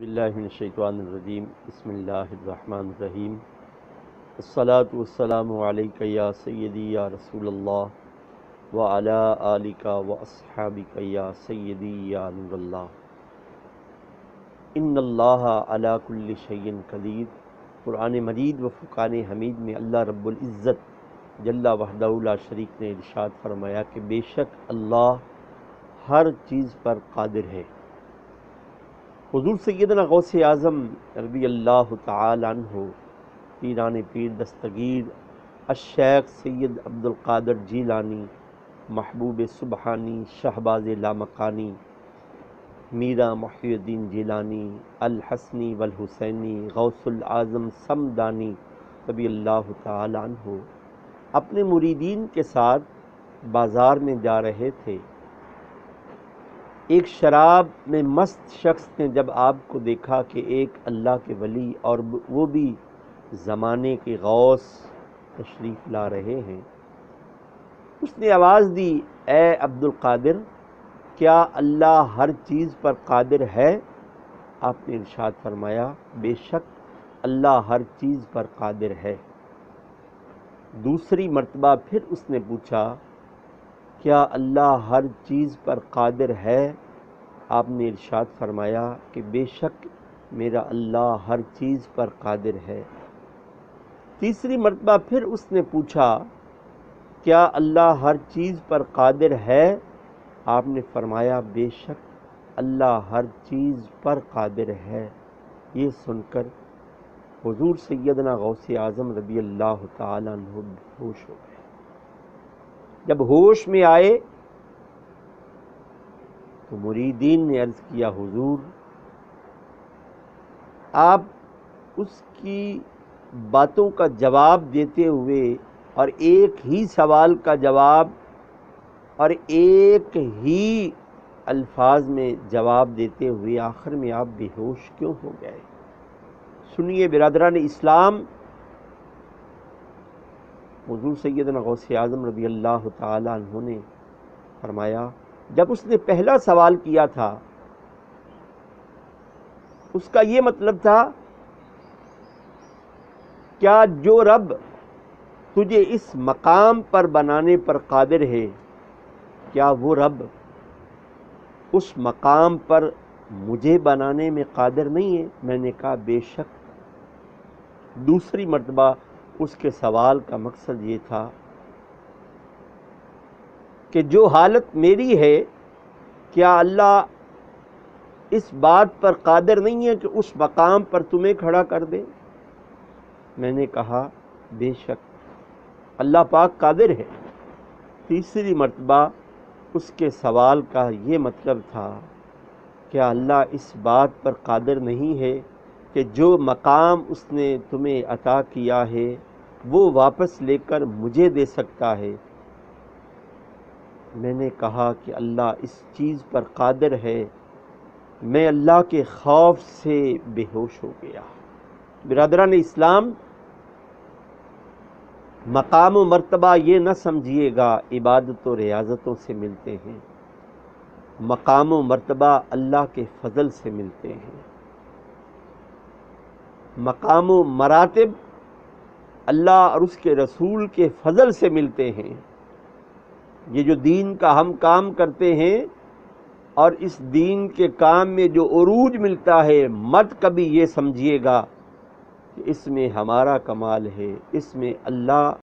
باللہ من الشیطان الرجیم بسم اللہ الرحمن الرحیم الصلاۃ والسلام علیک یا سیدی یا رسول اللہ وعلی آلک واصحابک یا سیدی یا نور اللہ ان اللہ علی کل شیء قدیر۔ قرآن مجید و فرقان حمید میں اللہ رب العزت جل وحدہ لا شریک نے ارشاد فرمایا کہ بے شک اللہ ہر چیز پر قادر ہے۔ حضور سیدنا غوث اعظم رضی اللہ تعالی عنہ پیران پیر دستگیر الشیخ سید عبد القادر جیلانی محبوب سبحانی شہباز لامکانی میرا محی الدین جیلانی الحسنی والحسینی غوث العظم سمدانی رضی اللہ تعالی عنہ اپنے مریدین کے ساتھ بازار میں جا رہے تھے۔ ایک شراب میں مست شخص نے جب آپ کو دیکھا کہ ایک اللہ کے ولی اور وہ بھی زمانے کے غوث تشریف لا رہے ہیں، اس نے آواز دی، اے عبد القادر، کیا اللہ ہر چیز پر قادر ہے؟ آپ نے ارشاد فرمایا، بے شک اللہ ہر چیز پر قادر ہے۔ دوسری مرتبہ پھر اس نے پوچھا، کیا اللہ ہر چیز پر قادر ہے؟ آپ نے ارشاد فرمایا کہ بے شک میرا اللہ ہر چیز پر قادر ہے۔ تیسری مرتبہ پھر اس نے پوچھا، کیا اللہ ہر چیز پر قادر ہے؟ آپ نے فرمایا بے شک اللہ ہر چیز پر قادر ہے۔ یہ سن کر حضور سیدنا غوث اعظم رضی اللہ تعالیٰ عنہ ہوش ہو گئے۔ جب ہوش میں آئے تو مریدین نے عرض کیا، حضور آپ اس کی باتوں کا جواب دیتے ہوئے اور ایک ہی سوال کا جواب اور ایک ہی الفاظ میں جواب دیتے ہوئے آخر میں آپ بے ہوش کیوں ہو گئے؟ سنیے برادران اسلام، حضور سیدنا غوث اعظم رضی اللہ تعالی عنہ نے فرمایا، جب اس نے پہلا سوال کیا تھا اس کا یہ مطلب تھا، کیا جو رب تجھے اس مقام پر بنانے پر قادر ہے، کیا وہ رب اس مقام پر مجھے بنانے میں قادر نہیں ہے؟ میں نے کہا بے شک۔ دوسری مرتبہ اس کے سوال کا مقصد یہ تھا کہ جو حالت میری ہے، کیا اللہ اس بات پر قادر نہیں ہے کہ اس مقام پر تمہیں کھڑا کر دے؟ میں نے کہا بے شک اللہ پاک قادر ہے۔ تیسری مرتبہ اس کے سوال کا یہ مطلب تھا، کیا اللہ اس بات پر قادر نہیں ہے کہ جو مقام اس نے تمہیں عطا کیا ہے وہ واپس لے کر مجھے دے سکتا ہے؟ میں نے کہا کہ اللہ اس چیز پر قادر ہے۔ میں اللہ کے خوف سے بے ہوش ہو گیا۔ برادران اسلام، مقام و مرتبہ یہ نہ سمجھیے گا عبادت و ریاضتوں سے ملتے ہیں، مقام و مرتبہ اللہ کے فضل سے ملتے ہیں۔ مقام و مراتب اللہ اور اس کے رسول کے فضل سے ملتے ہیں۔ یہ جو دین کا ہم کام کرتے ہیں اور اس دین کے کام میں جو عروج ملتا ہے، مت کبھی یہ سمجھیے گا کہ اس میں ہمارا کمال ہے، اس میں اللہ